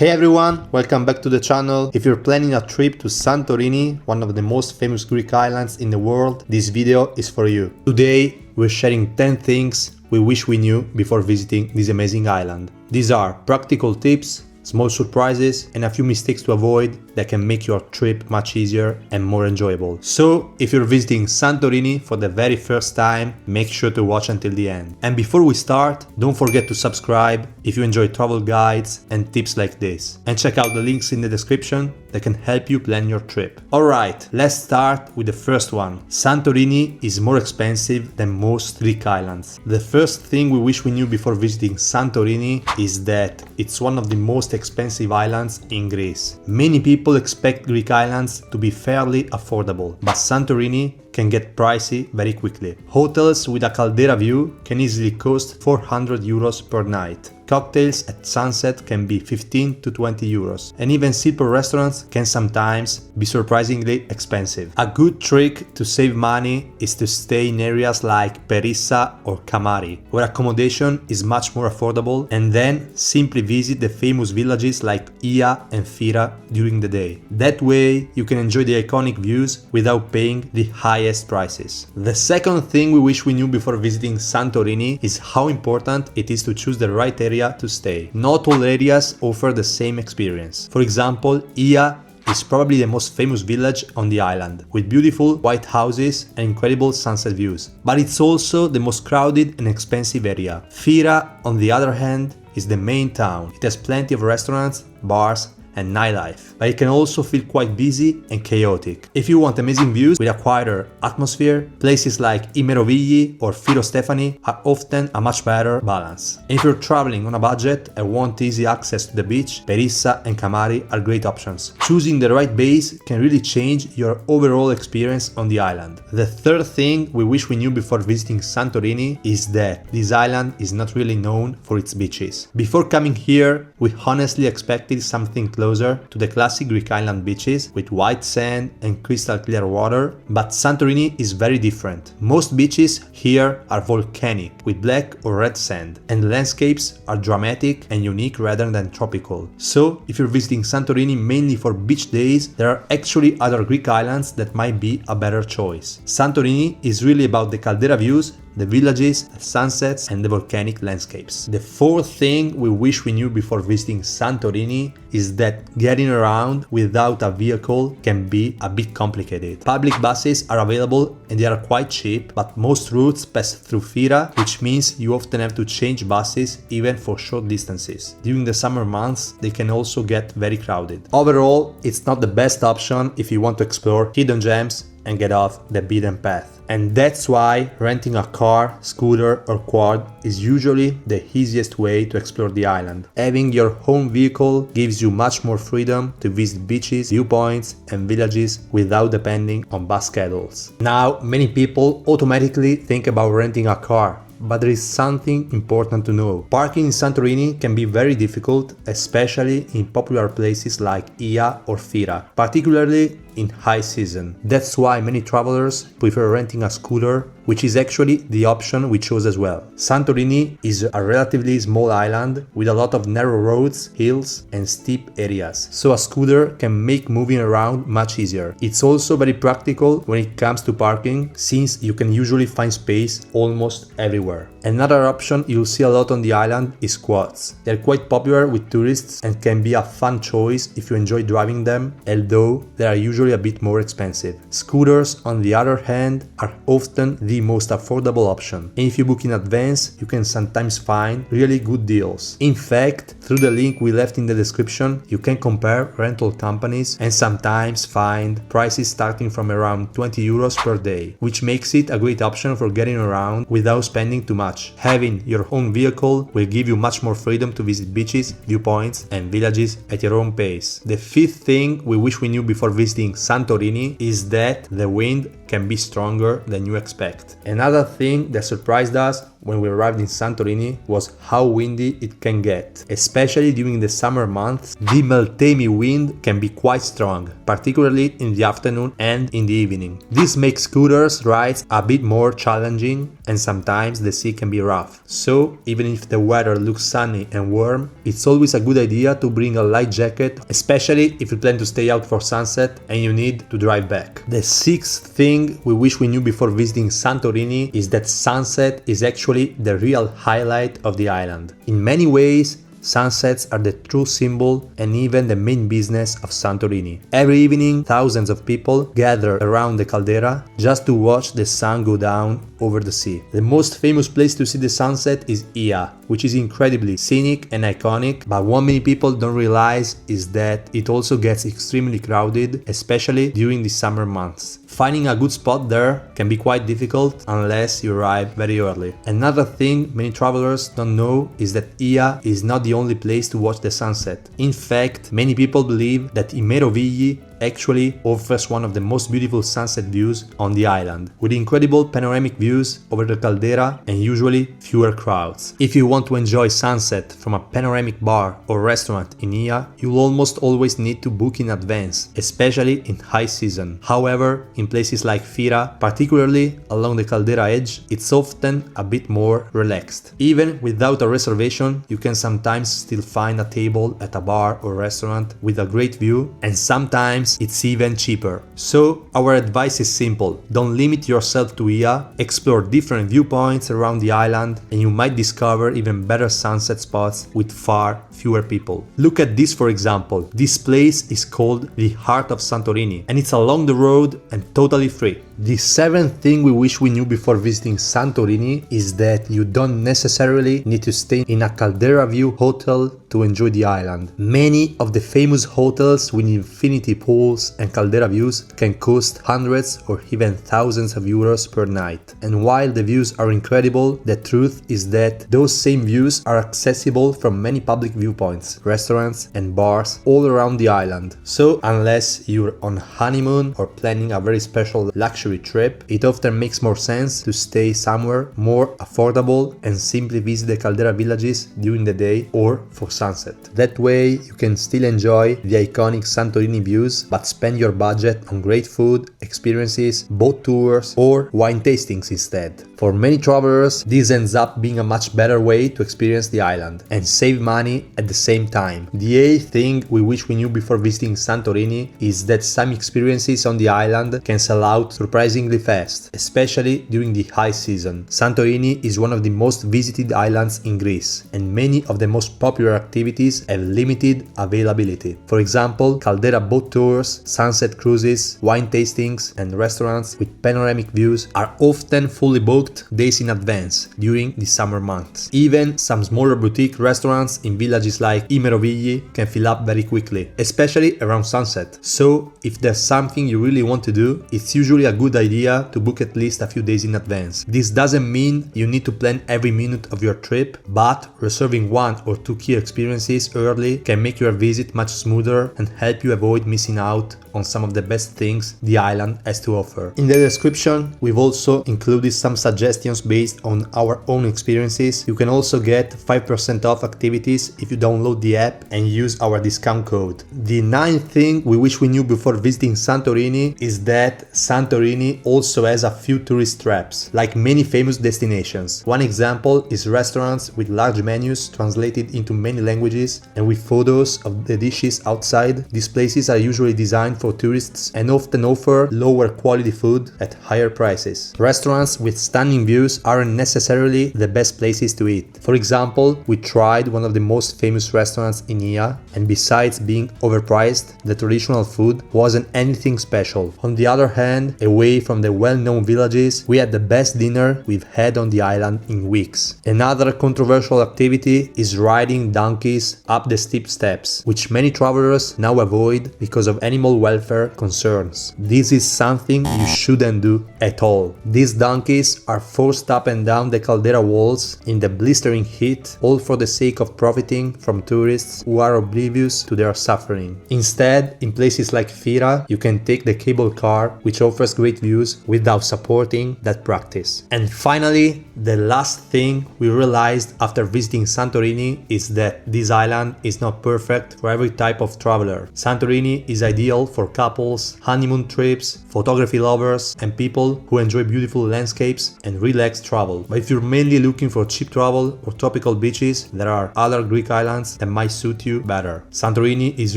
Hey everyone, welcome back to the channel. If you're planning a trip to Santorini, one of the most famous Greek islands in the world, this video is for you. Today, we're sharing 10 things we wish we knew before visiting this amazing island. These are practical tips, small surprises, and a few mistakes to avoid that can make your trip much easier and more enjoyable. So, if you're visiting Santorini for the very first time, make sure to watch until the end. And before we start, don't forget to subscribe if you enjoy travel guides and tips like this. And check out the links in the description that can help you plan your trip. Alright, let's start with the first one. Santorini is more expensive than most Greek islands. The first thing we wish we knew before visiting Santorini is that it's one of the most expensive islands in Greece. Many people expect Greek islands to be fairly affordable, but Santorini can get pricey very quickly. Hotels with a caldera view can easily cost 400 euros per night. Cocktails at sunset can be 15 to 20 euros, and even simple restaurants can sometimes be surprisingly expensive. A good trick to save money is to stay in areas like Perissa or Kamari, where accommodation is much more affordable, and then simply visit the famous villages like Ia and Fira during the day. That way, you can enjoy the iconic views without paying the highest prices. The second thing we wish we knew before visiting Santorini is how important it is to choose the right area to stay. Not all areas offer the same experience. For example, Ia is probably the most famous village on the island, with beautiful white houses and incredible sunset views. But it's also the most crowded and expensive area. Fira, on the other hand, is the main town. It has plenty of restaurants, bars, and nightlife, but it can also feel quite busy and chaotic. If you want amazing views with a quieter atmosphere, places like I Merovigli or Firo Stefani are often a much better balance. And if you're traveling on a budget and want easy access to the beach, Perissa and Kamari are great options. Choosing the right base can really change your overall experience on the island. The third thing we wish we knew before visiting Santorini is that this island is not really known for its beaches. Before coming here, we honestly expected something closer to the classic Greek island beaches with white sand and crystal clear water, but Santorini is very different. Most beaches here are volcanic with black or red sand, and the landscapes are dramatic and unique rather than tropical. So, if you're visiting Santorini mainly for beach days, there are actually other Greek islands that might be a better choice. Santorini is really about the caldera views, the villages, the sunsets, and the volcanic landscapes. The fourth thing we wish we knew before visiting Santorini is that getting around without a vehicle can be a bit complicated. Public buses are available and they are quite cheap, but most routes pass through Fira, which means you often have to change buses even for short distances. During the summer months, they can also get very crowded. Overall, it's not the best option if you want to explore hidden gems and get off the beaten path. And that's why renting a car, scooter or quad is usually the easiest way to explore the island. Having your own vehicle gives you much more freedom to visit beaches, viewpoints and villages without depending on bus schedules. Now, many people automatically think about renting a car, but there is something important to know. Parking in Santorini can be very difficult, especially in popular places like Ia or Fira, particularly in high season. That's why many travelers prefer renting a scooter, which is actually the option we chose as well. Santorini is a relatively small island with a lot of narrow roads, hills and steep areas, so a scooter can make moving around much easier. It's also very practical when it comes to parking, since you can usually find space almost everywhere. Another option you'll see a lot on the island is quads. They're quite popular with tourists and can be a fun choice if you enjoy driving them, although they are usually a bit more expensive. Scooters, on the other hand, are often the most affordable option, and if you book in advance, you can sometimes find really good deals. In fact, through the link we left in the description, you can compare rental companies and sometimes find prices starting from around 20 euros per day, which makes it a great option for getting around without spending too much. Having your own vehicle will give you much more freedom to visit beaches, viewpoints and villages at your own pace. The fifth thing we wish we knew before visiting Santorini is that the wind can be stronger than you expect. Another thing that surprised us when we arrived in Santorini was how windy it can get. Especially during the summer months, the Meltemi wind can be quite strong, particularly in the afternoon and in the evening. This makes scooters rides a bit more challenging, and sometimes the sea can be rough. So, even if the weather looks sunny and warm, it's always a good idea to bring a light jacket, especially if you plan to stay out for sunset and you need to drive back. The sixth thing we wish we knew before visiting Santorini is that sunset is actually the real highlight of the island. In many ways, sunsets are the true symbol and even the main business of Santorini. Every evening, thousands of people gather around the caldera just to watch the sun go down over the sea. The most famous place to see the sunset is Ia, which is incredibly scenic and iconic, but what many people don't realize is that it also gets extremely crowded, especially during the summer months. Finding a good spot there can be quite difficult unless you arrive very early. Another thing many travelers don't know is that Ia is not the only place to watch the sunset. In fact, many people believe that I Merovigli actually offers one of the most beautiful sunset views on the island, with incredible panoramic views over the caldera and usually fewer crowds. If you want to enjoy sunset from a panoramic bar or restaurant in Ia, you'll almost always need to book in advance, especially in high season. However, in places like Fira, particularly along the caldera edge, it's often a bit more relaxed. Even without a reservation, you can sometimes still find a table at a bar or restaurant with a great view, and sometimes it's even cheaper. So our advice is simple: don't limit yourself to Ia, explore different viewpoints around the island, and you might discover even better sunset spots with far fewer people. Look at this, for example. This place is called the Heart of Santorini, and it's along the road and totally free. The seventh thing we wish we knew before visiting Santorini is that you don't necessarily need to stay in a caldera view hotel to enjoy the island. Many of the famous hotels with infinity pools and caldera views can cost hundreds or even thousands of euros per night. And while the views are incredible, the truth is that those same views are accessible from many public viewpoints, restaurants and bars all around the island. So unless you're on honeymoon or planning a very special luxury trip, it often makes more sense to stay somewhere more affordable and simply visit the caldera villages during the day or for sunset. That way you can still enjoy the iconic Santorini views but spend your budget on great food, experiences, boat tours or wine tastings instead. For many travelers, this ends up being a much better way to experience the island and save money at the same time. The eighth thing we wish we knew before visiting Santorini is that some experiences on the island can sell out surprisingly fast, especially during the high season. Santorini is one of the most visited islands in Greece, and many of the most popular activities have limited availability. For example, caldera boat tours, sunset cruises, wine tastings, and restaurants with panoramic views are often fully booked days in advance during the summer months. Even some smaller boutique restaurants in villages like I Merovigli can fill up very quickly, especially around sunset. So, if there's something you really want to do, it's usually a good idea to book at least a few days in advance. This doesn't mean you need to plan every minute of your trip, but reserving one or two key experiences early can make your visit much smoother and help you avoid missing out on some of the best things the island has to offer. In the description, we've also included some suggestions based on our own experiences. You can also get 5% off activities if you download the app and use our discount code. The ninth thing we wish we knew before visiting Santorini is that Santorini also has a few tourist traps, like many famous destinations. One example is restaurants with large menus translated into many languages and with photos of the dishes outside. These places are usually designed for tourists and often offer lower quality food at higher prices. Restaurants with stunning views aren't necessarily the best places to eat. For example, we tried one of the most famous restaurants in Ia, and besides being overpriced, the traditional food wasn't anything special. On the other hand, away from the well-known villages, we had the best dinner we've had on the island in weeks. Another controversial activity is riding donkeys up the steep steps, which many travelers now avoid because of animal welfare concerns. This is something you shouldn't do at all. These donkeys are forced up and down the caldera walls in the blistering heat, all for the sake of profiting from tourists who are oblivious oblivious to their suffering. Instead, in places like Fira, you can take the cable car, which offers great views without supporting that practice. And finally, the last thing we realized after visiting Santorini is that this island is not perfect for every type of traveler. Santorini is ideal for couples, honeymoon trips, photography lovers, and people who enjoy beautiful landscapes and relaxed travel. But if you're mainly looking for cheap travel or tropical beaches, there are other Greek islands that might suit you better. Santorini is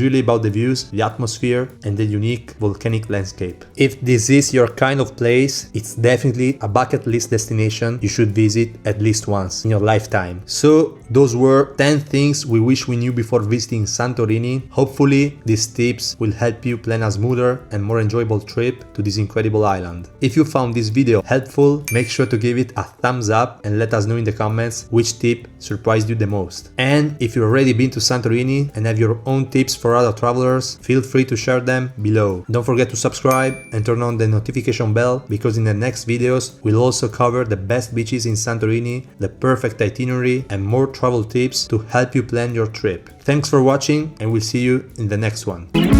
really about the views, the atmosphere, and the unique volcanic landscape. If this is your kind of place, it's definitely a bucket list destination you should visit at least once in your lifetime. So those were 10 things we wish we knew before visiting Santorini. Hopefully these tips will help you plan a smoother and more enjoyable trip to this incredible island. If you found this video helpful, make sure to give it a thumbs up and let us know in the comments which tip surprised you the most. And if you've already been to Santorini and have your own tips for other travelers, feel free to share them below. Don't forget to subscribe and turn on the notification bell, because in the next videos we'll also cover the best beaches in Santorini, the perfect itinerary, and more travel tips to help you plan your trip. Thanks for watching, and we'll see you in the next one.